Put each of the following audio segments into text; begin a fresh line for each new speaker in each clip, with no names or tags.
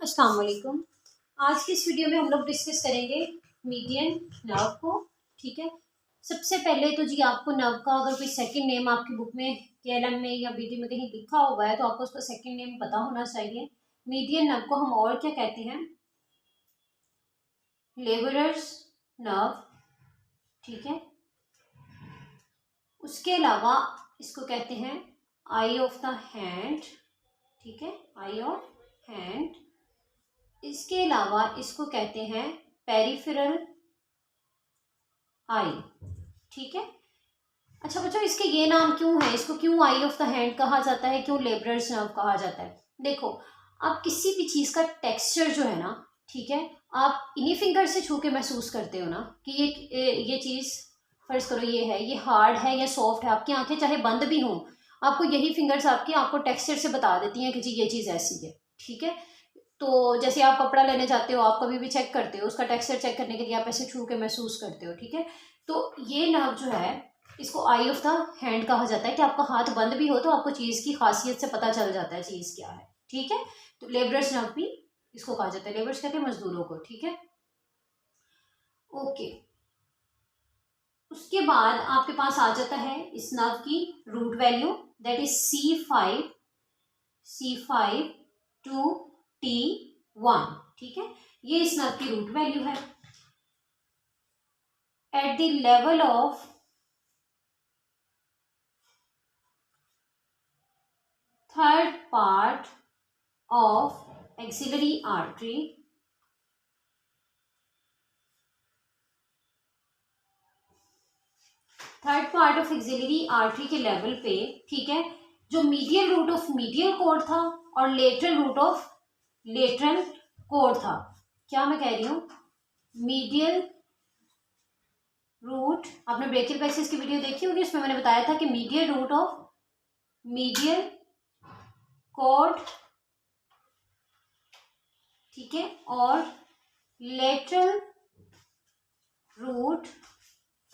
अस्सलाम वालेकुम। आज की इस वीडियो में हम लोग डिस्कस करेंगे मीडियन नर्व को। ठीक है, सबसे पहले तो जी आपको नर्व का अगर कोई सेकंड नेम आपकी बुक में केएलएम में या बीडी में कहीं लिखा हुआ है तो आपको उसका सेकंड नेम पता होना चाहिए। मीडियन नर्व को हम और क्या कहते हैं? Labourers nerve. ठीक है, उसके अलावा इसको कहते हैं आई ऑफ द हैंड। ठीक है, आई ऑफ हैंड। इसके अलावा इसको कहते हैं पेरिफेरल आई। ठीक है, अच्छा बच्चों, इसके ये नाम क्यों है? इसको क्यों आई ऑफ द हैंड कहा जाता है, क्यों लेबरर्स नर्व कहा जाता है? देखो, आप किसी भी चीज का टेक्सचर जो है ना, ठीक है, आप इन्हीं फिंगर से छू के महसूस करते हो ना कि ये चीज, फर्ज करो ये हार्ड है या सॉफ्ट है। आपकी आंखें चाहे बंद भी हों, आपको यही फिंगर्स आपको टेक्सचर से बता देती हैं कि जी ये चीज ऐसी है। ठीक है, तो जैसे आप कपड़ा लेने जाते हो, आप कभी भी चेक करते हो, उसका टेक्सचर चेक करने के लिए आप ऐसे छू के महसूस करते हो। ठीक है, तो ये नर्व जो है इसको आई ऑफ द हैंड कहा जाता है कि आपका हाथ बंद भी हो तो आपको चीज की खासियत से पता चल जाता है चीज क्या है। ठीक है, तो लेबरर्स नर्व भी इसको कहा जाता है। लेबरर्स कहते हैं मजदूरों को। ठीक है, ओके। उसके बाद आपके पास आ जाता है इस नर्व की root value, that is C5 to T1। ठीक है, ये इस नर्व की रूट वैल्यू है। At the level of third part of axillary artery, third part of axillary artery के लेवल पे, ठीक है, जो medial root of medial cord था और lateral root of lateral cord था। क्या मैं कह रही हूं? मीडियल रूट, आपने ब्रेकियल पैसेज की वीडियो देखी होगी, उसमें मैंने बताया था कि medial root of medial cord, ठीक है, और lateral root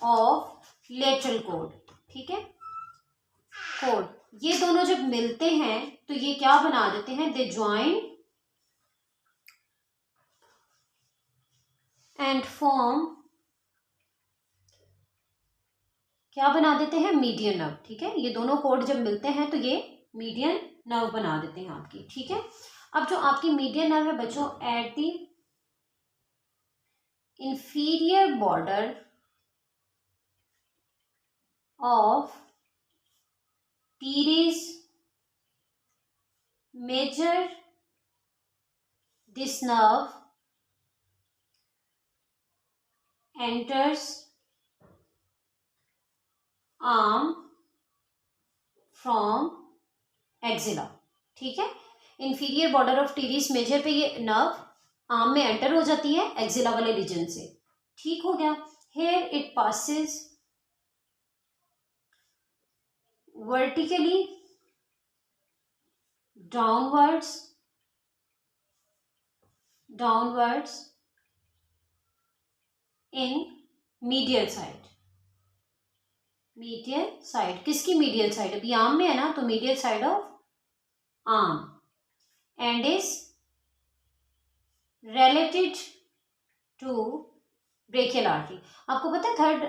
of lateral cord. ठीक है, कोड, ये दोनों जब मिलते हैं तो ये क्या बना देते हैं? दे ज्वाइन एंड फॉर्म, क्या बना देते हैं? Median nerve. ठीक है, ये दोनों कोड जब मिलते हैं तो ये मीडियन नर्व बना देते हैं आपकी। ठीक है, अब जो आपकी मीडियन नर्व है बच्चों, eight the inferior border of teres major, this nerve enters arm from axilla। ठीक है, inferior border of teres major पे ये नर्व आर्म में एंटर हो जाती है एक्सिला वाले रीजन से। ठीक हो गया। Here it passes vertically downwards in medial side। Medial side, किसकी मीडियल साइड? अभी आर्म में है ना, तो medial side of arm, and is related to brachial artery. आपको पता है third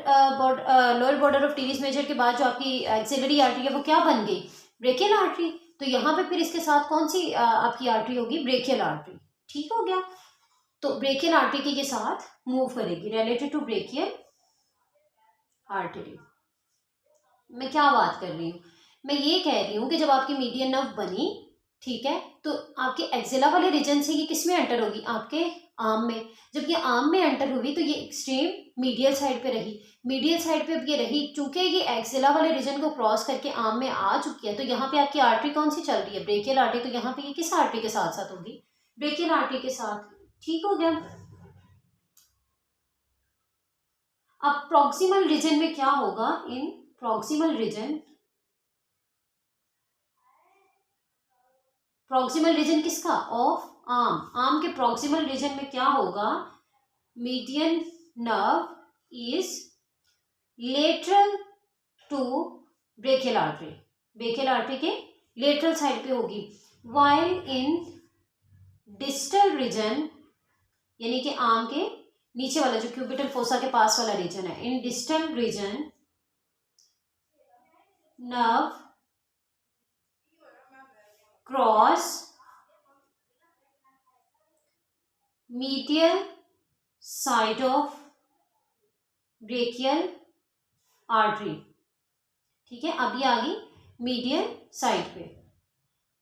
lower border of teres major के बाद जो आपकी एक्सिलरी आर्टरी है वो क्या बन गई? Brachial artery. तो यहाँ पे फिर इसके साथ कौन सी आपकी आर्टरी होगी? Brachial artery. ठीक हो गया, तो ब्रेकियल आर्टरी के ये साथ मूव करेगी, रिलेटेड टू ब्रेकियल आर्टरी। मैं क्या बात कर रही हूँ? मैं ये कह रही हूँ कि जब आपकी मीडियन नर्व बनी, ठीक है, तो आपके एक्सिला वाले रीजन से ये किस में एंटर होगी? आपके आर्म में। जब ये आर्म में एंटर हुई तो ये एक्सट्रीम मीडियल साइड पे रही। मीडियल साइड पे अब ये रही, चूंकि ये एक्सिला वाले रीजन को क्रॉस करके आर्म में आ चुकी है, तो यहाँ पे आपकी आर्टरी कौन सी चल रही है? Brachial artery. तो यहाँ पे ये किस आर्टरी के साथ साथ होगी? ब्रेकियल आर्टरी के साथ। ठीक हो गया। अब प्रॉक्सिमल रीजन में क्या होगा? In proximal region, proximal region किसका? Of arm. आर्म के प्रॉक्सिमल रीजन में क्या होगा? Median nerve is lateral to brachial artery, brachial artery के लेटरल साइड पे होगी। वाइल इन डिस्टल रीजन, यानी कि आर्म के नीचे वाला जो क्यूबिटल फोसा के पास वाला रीजन है, in distal region nerve cross medial side of brachial artery. ठीक है, अब ये आ गई मीडियल साइड पे।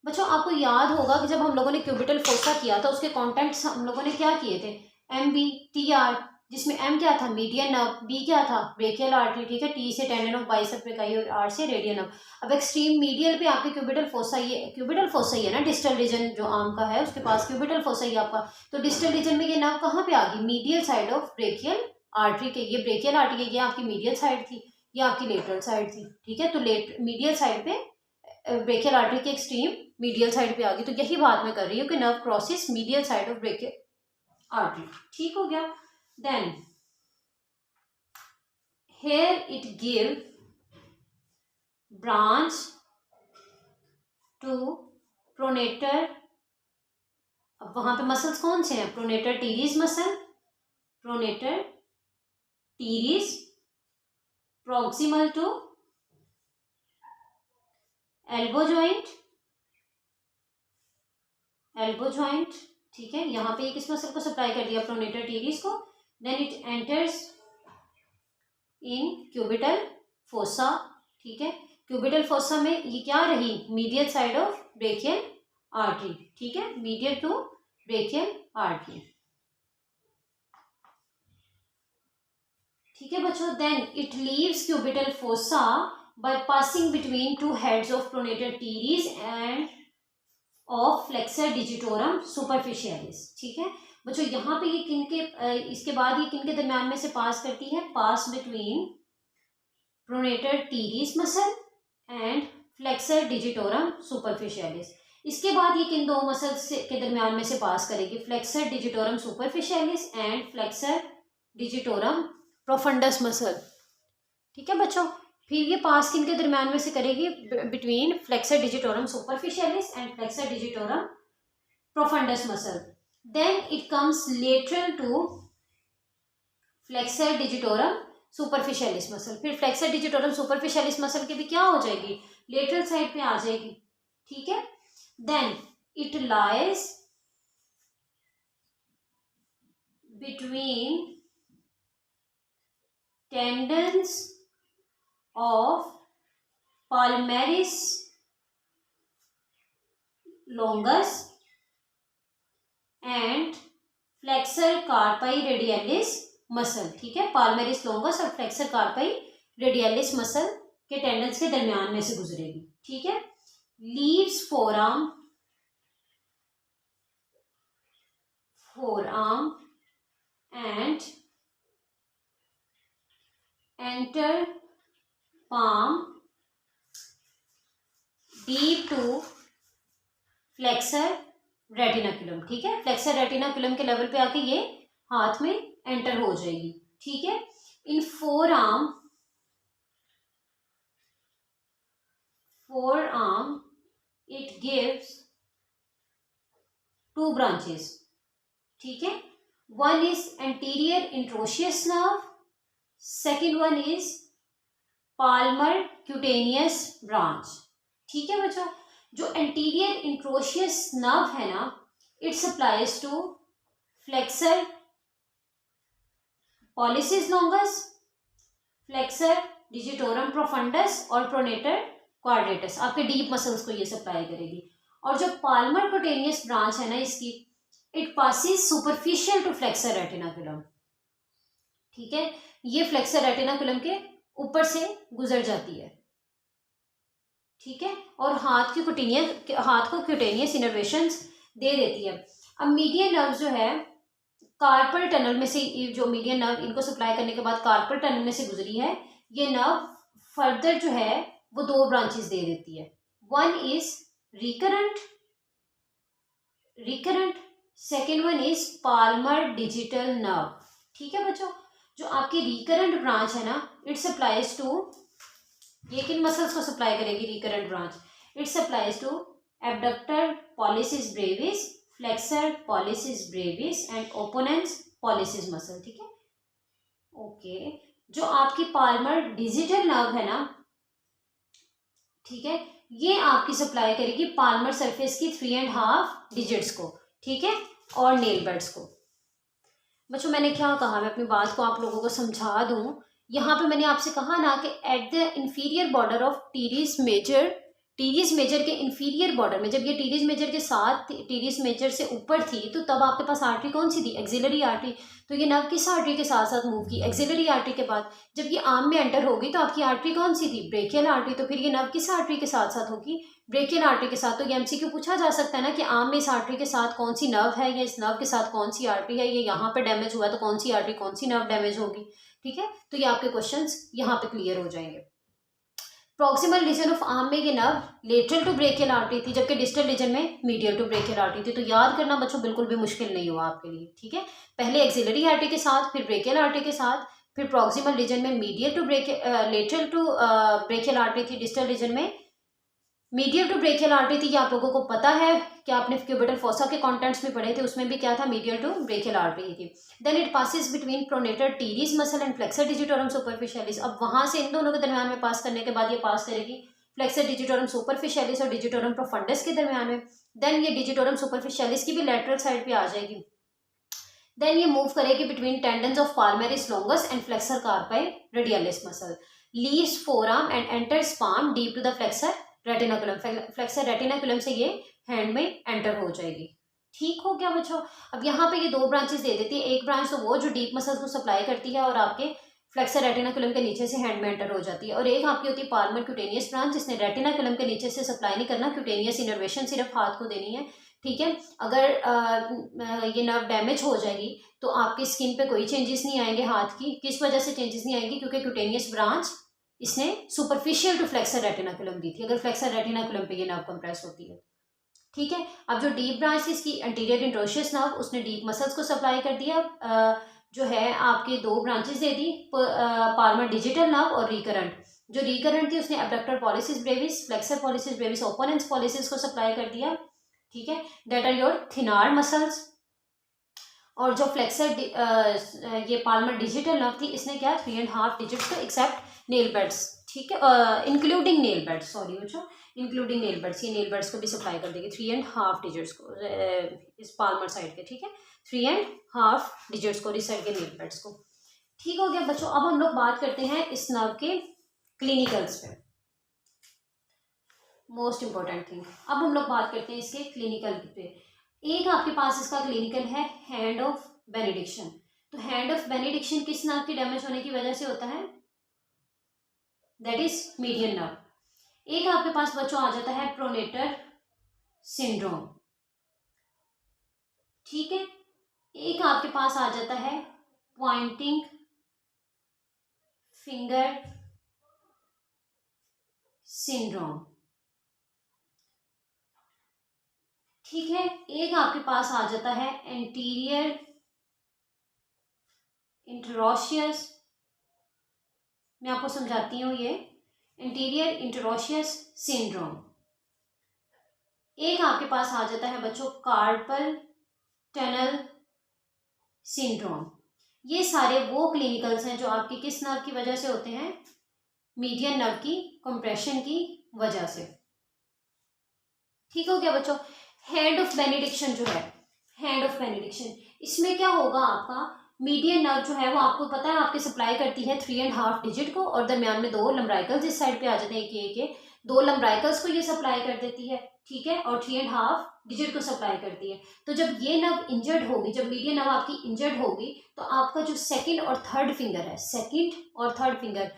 बच्चों आपको याद होगा कि जब हम लोगों ने क्यूबिटल फोसा किया था उसके कॉन्टेंट्स हम लोगों ने क्या किए थे, एम बी टी आर, जिसमें एम क्या था मीडियन नर्व, बी क्या था ब्रेकियल आर्टरी, ठीक है, टी से टेंडन ऑफ बाइसेप्स ब्रेकाई और आर से रेडियल नर्व। अब एक्सट्रीम मीडियल पे आपके क्यूबिटल फोसा, ये क्यूबिटल फोसा ही है ना, डिस्टल रीजन जो आर्म का है उसके पास क्यूबिटल फोसा ही आपका। तो डिस्टल रीजन में ये नर्व कहाँ पे आ गई, medial side of brachial artery के। ये ब्रेकियल आर्टरी ये आपकी मीडियल साइड थी, ये आपकी लेटरल साइड थी। ठीक है, तो मीडियल साइड पे ब्रेकियल आर्टरी के एक्सट्रीम मीडियल साइड पे आ गई। तो यही बात मैं कर रही हूँ कि nerve crosses medial side of brachial artery. ठीक हो गया। Then here it give branch to pronator। अब वहां पे मसल्स कौन से हैं, pronator teres muscle, pronator teres proximal to elbow joint, elbow joint. ठीक है, यहाँ पे किस मसल को सप्लाई कर दिया, प्रोनेटर टीरीज को। Then it enters in cubital fossa. ठीक है, क्यूबिटल फोसा में ये क्या रही, medial side of brachial artery. ठीक है, मीडियल टू ब्रेकियल आर्टरी। ठीक है बच्चों, then it leaves cubital fossa by passing between two heads of pronator teres and of flexor digitorum superficialis. ठीक है बच्चों, यहाँ पे ये किनके इसके बाद ये किनके दरम्यान में से पास करती है, pass between pronator teres muscle and flexor digitorum superficialis. इसके बाद ये किन दो मसल्स के दरम्यान में से पास करेगी, flexor digitorum superficialis and flexor digitorum profundis muscle. ठीक है बच्चों, फिर ये पास किनके दरम्यान में से करेगी, between flexor digitorum superficialis and flexor digitorum profundis muscle. Then it comes lateral to flexor digitorum superficialis muscle। फिर flexor digitorum superficialis muscle की भी क्या हो जाएगी, lateral साइड पे आ जाएगी। ठीक है, then it lies between tendons of palmaris longus and flexor carpi radialis muscle. ठीक है, पाल्मेरिस लोंगस और फ्लेक्सर कार्पाई रेडियलिस मसल के टेंडन्स के दरमियान में से गुजरेगी। ठीक है, leaves forearm and enter palm deep to flexor retinaculum. ठीक है, फ्लेक्सर रेटिनाकुलम के लेवल पे आके ये हाथ में एंटर हो जाएगी। ठीक है, in forearm it gives two branches. ठीक है, one is anterior interosseous nerve, second one is palmar cutaneous branch. ठीक है बच्चों, जो एंटीरियर इंट्रोशियस नर्व है ना, it supplies to flexor pollicis longus, flexor digitorum profundus और प्रोनेटर क्वाड्रेटस, आपके डीप मसल्स को ये सप्लाई करेगी। और जो पाल्मर क्यूटेनियस ब्रांच है ना इसकी, it passes superficial to flexor retinaculum. ठीक है, ये फ्लेक्सर रेटिनाकुलम के ऊपर से गुजर जाती है। ठीक है, और हाथ को क्यूटेनियस इनर्वेशंस दे देती है। अब मीडियन नर्व जो है कार्पल टनल में से, जो मीडियन नर्व इनको सप्लाई करने के बाद कार्पल टनल में से गुजरी है, ये नर्व फर्दर जो है वो दो ब्रांचेस दे देती है। One is recurrent, second one is Palmer digital nerve. ठीक है बच्चों, जो आपकी रिकरेंट ब्रांच है ना, इट सप्लाइज टू, ये किन मसल्स को सप्लाई करेगी recurrent branch, it supplies to abductor pollicis brevis, flexor pollicis brevis and opponens pollicis muscle, ठीक है। ओके, जो आपकी पाल्मर डिजिटल नर्व है ना, ठीक है, ये आपकी सप्लाई करेगी पाल्मर सरफेस की 3.5 डिजिट्स को, ठीक है, और नेल बेड्स को। बच्चों मैंने क्या कहा, मैं अपनी बात को आप लोगों को समझा दूं। यहाँ पे मैंने आपसे कहा ना कि at the inferior border of teres major के इंफीरियर बॉर्डर में, जब ये टीरियस मेजर के साथ टीरियस मेजर से ऊपर थी, तो तब आपके पास आर्टरी कौन सी थी, एक्सिलरी आर्टरी। तो ये नर्व किस आर्टरी के साथ साथ मूव की, एक्सिलरी आर्टरी के बाद। जब ये आर्म में एंटर होगी तो आपकी आर्टरी कौन सी थी, ब्रेकियल आर्टरी। तो फिर ये नर्व किस आर्टरी के साथ साथ होगी, ब्रेकियल आर्टरी के साथ। तो ये एमसीक्यू पूछा जा सकता है ना कि आर्म में इस आर्टरी के साथ कौन सी नर्व है, या इस नर्व के साथ कौन सी आर्टरी है, ये यहाँ पे डैमेज हुआ तो कौन सी आर्टरी कौन सी नर्व डैमेज होगी, ठीक है। तो ये आपके क्वेश्चंस यहाँ पे क्लियर हो जाएंगे। प्रॉक्सिमल रीजन ऑफ आर्म में ये nerve lateral to brachial artery थी, जबकि डिस्टल रीजन में मीडियल टू ब्रेकियल आर्टरी थी। तो याद करना बच्चों बिल्कुल भी मुश्किल नहीं हुआ आपके लिए, ठीक है। पहले एक्सिलरी आर्टरी के साथ, फिर ब्रेकियल आर्टरी के साथ, फिर प्रॉक्सिमल रीजन में medial to lateral to brachial artery थी, डिस्टल रीजन में मीडियल टू ब्रेकियल आर्टरी थी। ये आप लोगों को पता है कि आपने क्यूबिटल फोसा के कंटेंट्स में पढ़े थे, उसमें भी क्या था, मीडियल टू ब्रेकियल आर्टरी थी। Then it passes between pronator teres muscle and flexor digitorum superficialis. अब वहां से इन दोनों के दरमियान में पास करने के बाद ये पास करेगी फ्लेक्सर डिजिटोरम सुपरफिशियलिस और डिजिटोरम प्रोफंडस के दरमियान में। देन ये डिजिटोरम सुपरफिशियलिस की भी लेटरल साइड पे आ जाएगी। देन ये मूव करेगी between tendons of palmaris longus and flexor carpi radialis muscle, leaves forearm and enters palm deep to the flexor retinaculum. Flexor retinaculum से ये हैंड में एंटर हो जाएगी। ठीक हो गया बच्चों। अब यहाँ पे ये दो ब्रांचेस दे देती है। एक ब्रांच तो वो जो डीप मसल्स को सप्लाई करती है और आपके फ्लेक्सर रेटिनाकुलम के नीचे से हैंड में एंटर हो जाती है, और एक आपकी होती है पाल्मर क्यूटेनियस ब्रांच, जिसने रेटिनाकुलम के नीचे से सप्लाई नहीं करना, क्यूटेनियस इनर्वेशन सिर्फ हाथ को देनी है, ठीक है। अगर ये नर्व डैमेज हो जाएगी तो आपकी स्किन पे कोई चेंजेस नहीं आएंगे हाथ की। किस वजह से चेंजेस नहीं आएंगे, क्योंकि क्यूटेनियस ब्रांच इसने सुपरफिशियल टू फ्लेक्सर रेटिनाकुलम दी थी, अगर फ्लेक्सर रेटिनाकुलम पे ये नर्व कंप्रेस होती है, ठीक है। अब जो डीप ब्रांच थी इसकी एंटीरियर इंट्रोशियस नर्व, उसने डीप मसल्स को सप्लाई कर दिया। जो है आपके दो ब्रांचेस दे दी, पाल्मर डिजिटल नर्व और रिकरेंट। जो रिकरेंट थी उसने abductor pollicis brevis, flexor pollicis brevis, opponens pollicis को सप्लाई कर दिया, ठीक है। That are your thenar muscles. और जो फ्लेक्सर ये पाल्मर डिजिटल नर्व थी, इसने क्या 3.5 डिजिट्स को एक्सेप्ट नेल बेड्स, ठीक है, इंक्लूडिंग नेल बेड्स, सॉरी बच्चों, इंक्लूडिंग नेल बेड्स, ये नेल बेड्स को भी सप्लाई कर देगी 3.5 डिजिट्स को इस पाल्मर साइड के, ठीक है, 3.5 डिजिट्स को इस साइड के नेल बेड्स को। ठीक हो गया बच्चों। अब हम लोग बात करते हैं इस नर्व के क्लिनिकल्स पे, मोस्ट इंपॉर्टेंट थिंग। अब हम लोग बात करते हैं इसके क्लिनिकल पे। एक आपके पास इसका क्लिनिकल है हैंड ऑफ बेनेडिक्शन। तो हैंड ऑफ बेनेडिक्शन किस नर्व की डैमेज होने की वजह से होता है, दैट इज मीडियन नर्व। एक आपके पास बच्चों आ जाता है प्रोनेटर सिंड्रोम, ठीक है। एक आपके पास आ जाता है पॉइंटिंग फिंगर सिंड्रोम, ठीक है। एक आपके पास आ जाता है एंटीरियर इंटरोशियस, मैं आपको समझाती हूँ, ये एंटीरियर इंटरोशियस सिंड्रोम। एक आपके पास आ जाता है बच्चों कार्पल टनल सिंड्रोम। ये सारे वो क्लिनिकल्स हैं जो आपकी किस नर्व की वजह से होते हैं, मीडियन नर्व की कंप्रेशन की वजह से। ठीक हो गया बच्चों। हैंड ऑफ बेनेडिक्शन जो है, हैंड ऑफ बेनेडिक्शन, इसमें क्या होगा, आपका मीडियन नर्व जो है वो आपको पता है आपके सप्लाई करती है 3.5 डिजिट को, और दरमियान में दो लम्ब्राइकल्स इस साइड पे आ जाते हैं, एक दो लम्ब्राइकल्स को ये सप्लाई कर देती है, ठीक है, और 3.5 डिजिट को सप्लाई करती है। तो जब ये नर्व इंजर्ड होगी, जब मीडियन नर्व आपकी इंजर्ड होगी, तो आपका जो सेकंड और थर्ड फिंगर है, सेकंड और थर्ड फिंगर,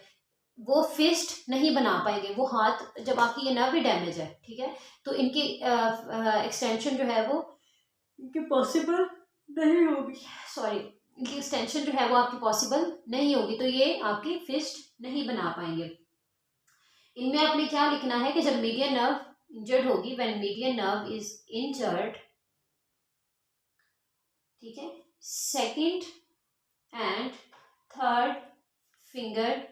वो फिस्ट नहीं बना पाएंगे, वो हाथ, जब आपकी ये नर्व भी डैमेज है, ठीक है, तो इनकी एक्सटेंशन जो है वो इनकी पॉसिबल नहीं होगी, सॉरी, इनकी एक्सटेंशन जो है वो आपकी पॉसिबल नहीं होगी, तो ये आपकी फिस्ट नहीं बना पाएंगे। इनमें आपने क्या लिखना है कि जब मीडियन नर्व इंजर्ड होगी, when median nerve is injured, ठीक है, second and third finger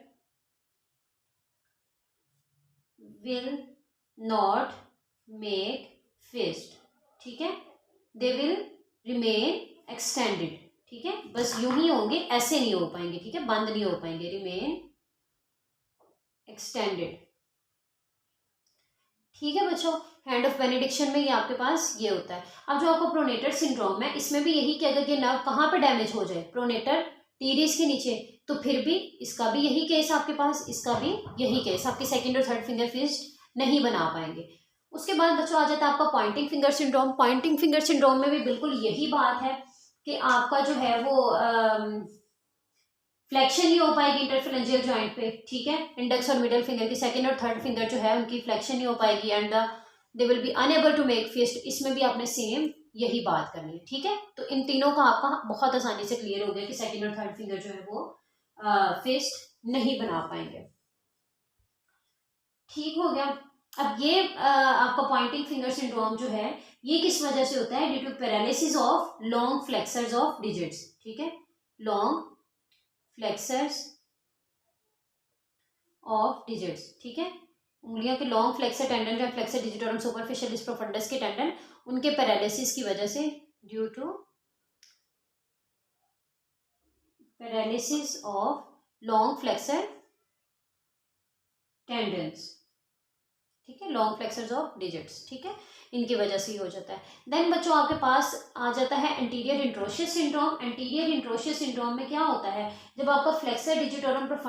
will not make fist, ठीक है, दे विल रिमेन एक्सटेंडेड, ठीक है, बस यूं ही होंगे, ऐसे नहीं हो पाएंगे, ठीक है, बंद नहीं हो पाएंगे, रिमेन एक्सटेंडेड, ठीक है बच्चों। हैंड ऑफ बेनेडिक्शन में ये आपके पास ये होता है। अब जो आपको प्रोनेटर सिंड्रोम है, इसमें भी यही कि अगर ये नर्व कहाँ पे डैमेज हो जाए, प्रोनेटर टीरिस के नीचे, तो फिर भी इसका भी यही केस आपके पास, इसका भी यही केस, आपके सेकंड और थर्ड फिंगर फिस्ट नहीं बना पाएंगे। उसके बाद बच्चों आ जाता है आपका pointing finger syndrome. Pointing finger syndrome में भी बिल्कुल यही बात है कि आपका जो है वो फ्लेक्शन नहीं हो पाएगी इंटरफेरेंशियल जॉइंट पे, ठीक है, इंडेक्स और मिडिल फिंगर की सेकंड और थर्ड फिंगर जो है उनकी फ्लेक्शन नहीं हो पाएगी and they will be unable to make fist. इसमें भी आपने सेम यही बात करनी है, ठीक है। तो इन तीनों का आपका बहुत आसानी से क्लियर हो गया कि सेकंड और थर्ड फिंगर जो है वो फिस्ट नहीं बना पाएंगे, ठीक हो गया। अब ये आपका पॉइंटिंग फिंगर सिंड्रोम जो है ये किस वजह से होता है, due to paralysis of long flexors of digits, ठीक है, लॉन्ग फ्लेक्सर्स ऑफ डिजिट्स, ठीक है, उंगलियों के लॉन्ग फ्लेक्सर टेंडन जो फ्लेक्सर डिजिटोरम सुपरफिशियलिस प्रोफंडस के टेंडन, उनके पैरालिसिस की वजह से, due to paralysis of long flexor tendons, ठीक है, लॉन्ग फ्लेक्सर्स ऑफ डिजिट्स, ठीक है, इनकी वजह से ही हो जाता है। देन बच्चों आपके पास आ जाता है anterior interosseous syndrome. Anterior interosseous syndrome में क्या होता है, जब आपका फ्लेक्सर डिजिटोरम